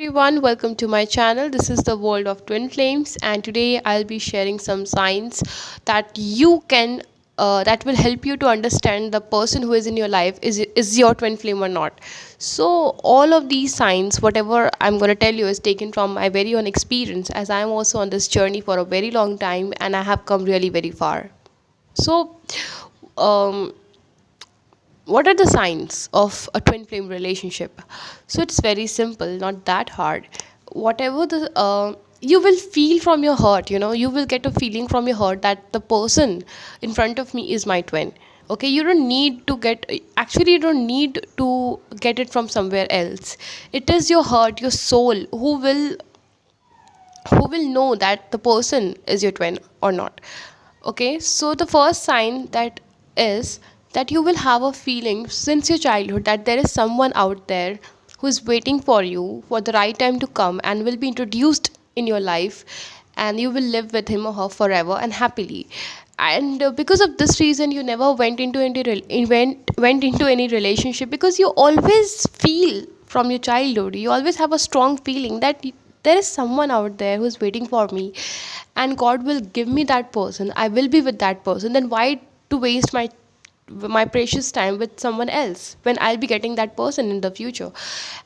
everyone, welcome to my channel. This is the world of twin flames, and today I'll be sharing some signs that you can that will help you to understand the person who is in your life is your twin flame or not. So all of these signs, whatever I'm going to tell you, is taken from my very own experience, as I'm also on this journey for a very long time and I have come really very far. So um, what are the signs of a twin flame relationship? So it's very simple, not that hard. Whatever the you will feel from your heart, you will get a feeling from your heart that the person in front of me is my twin. Okay, you don't need to get, actually you don't need to get it from somewhere else. It is your heart, your soul, who will know that the person is your twin or not. Okay, so the first sign that is that you will have a feeling since your childhood that there is someone out there who is waiting for you for the right time to come and will be introduced in your life, and you will live with him or her forever and happily. And because of this reason you never went into any relationship, because you always feel from your childhood, you always have a strong feeling that there is someone out there who's waiting for me, and God will give me that person, I will be with that person. Then why to waste my precious time with someone else when I'll be getting that person in the future?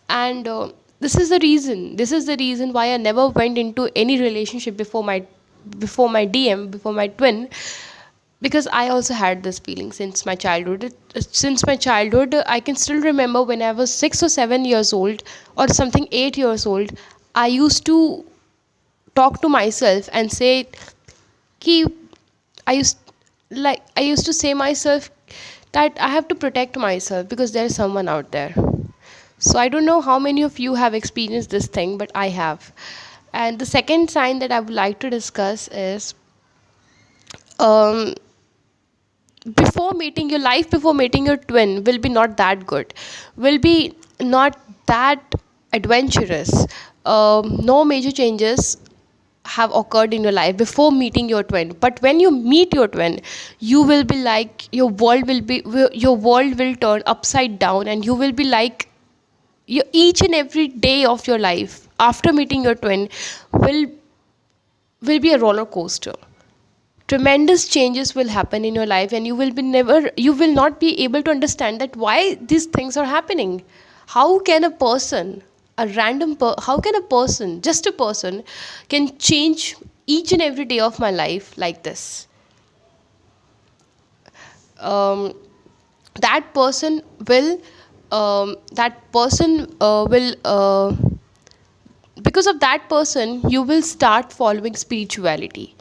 And this is the reason why I never went into any relationship before my twin, because I also had this feeling since my childhood. I can still remember when I was 6 or 7 years old, or something 8 years old, I used to talk to myself and say कि I used to say myself that I have to protect myself because there is someone out there. So I don't know how many of you have experienced this thing, but I have. And the second sign that I would like to discuss is, um, before meeting your twin will be not that good, will be not that adventurous. No major changes have occurred in your life before meeting your twin, but when you meet your twin, you will be like, your world will turn upside down, and you will be like, each and every day of your life after meeting your twin will be a roller coaster. Tremendous changes will happen in your life, and you will not be able to understand that why these things are happening. How can a person, how can a person, just a person, can change each and every day of my life like this? um, that person will because of that person you will start following spirituality.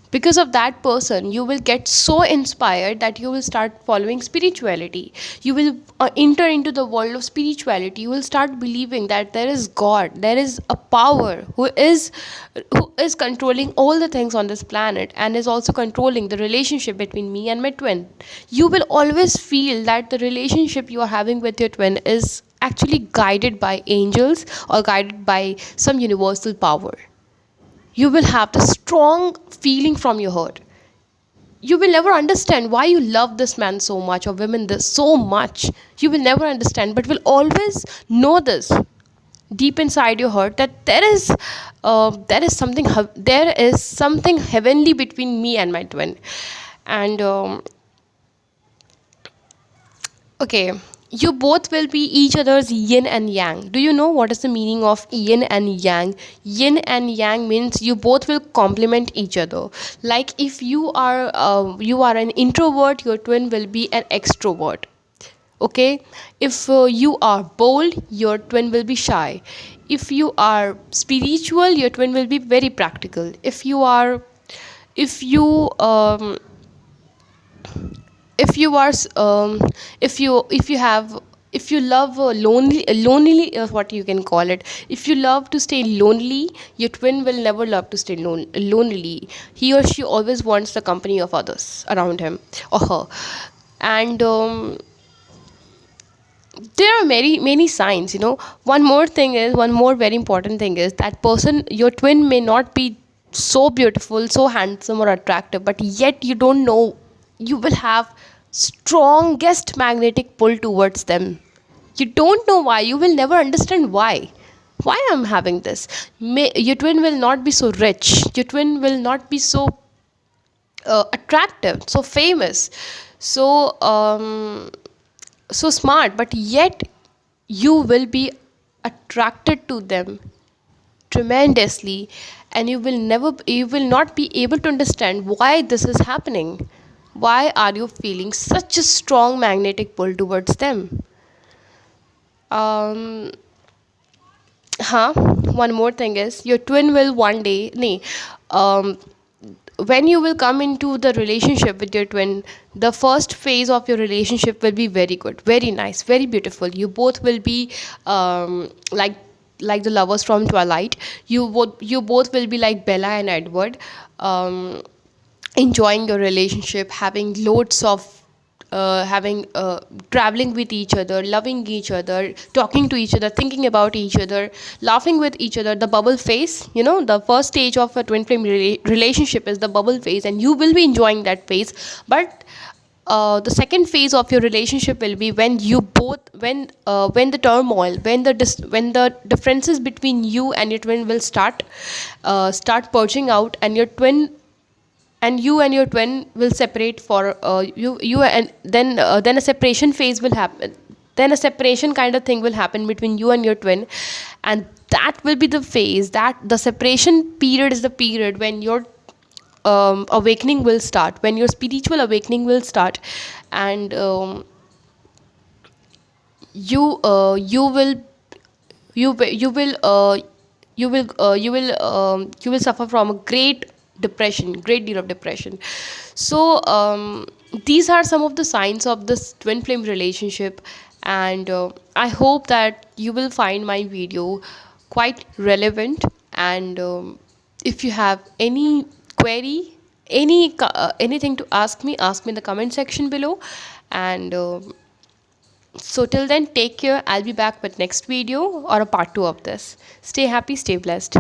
Because of that person you will get so inspired that you will start following spirituality. You will enter into the world of spirituality. You will start believing that there is God, there is a power who is controlling all the things on this planet, and is also controlling the relationship between me and my twin. You will always feel that the relationship you are having with your twin is actually guided by angels or guided by some universal power. You will have the strong feeling from your heart. You will never understand why you love this man so much, or women this so much. You will never understand, but will always know this deep inside your heart, that there is something heavenly between me and my twin. And okay, you both will be each other's yin and yang. Do you know what is the meaning of yin and yang? Yin and yang means you both will complement each other. Like if you are an introvert, your twin will be an extrovert. Okay, if you are bold, your twin will be shy. If you are spiritual, your twin will be very practical. If you are if you have if you love lonely, what you can call it, if you love to stay lonely, your twin will never love to stay lonely. He or she always wants the company of others around him or her. And there are many signs. One more very important thing is that person, your twin, may not be so beautiful, so handsome or attractive, but yet you don't know, you will have strongest magnetic pull towards them. You don't know why, you will never understand why. why I'm having this. Your twin will not be so rich, your twin will not be so attractive, so famous, so so smart, but yet you will be attracted to them tremendously, and you will not be able to understand why this is happening. Why are you feeling such a strong magnetic pull towards them? um One more thing is, your twin will one day, nee, um when you will come into the relationship with your twin, the first phase of your relationship will be very good, very nice, very beautiful. You both will be like the lovers from Twilight. You both will be like Bella and Edward, um, enjoying your relationship, having loads of having traveling with each other, loving each other, talking to each other, thinking about each other, laughing with each other. The bubble phase, the first stage of a twin flame relationship is the bubble phase, and you will be enjoying that phase. But the second phase of your relationship will be when you both when the turmoil, when the differences between you and your twin will start purging out, and you and your twin will separate for you and then a separation phase will happen. Then a separation kind of thing will happen between you and your twin, and that will be the phase, that the separation period is the period when your awakening will start, when your spiritual awakening will start. And you will you wi- you will suffer from a great deal of depression. So these are some of the signs of this twin flame relationship, and I hope that you will find my video quite relevant. And if you have any query, anything to ask me in the comment section below. And so till then, take care. I'll be back with next video or a part 2 of this. Stay happy, stay blessed.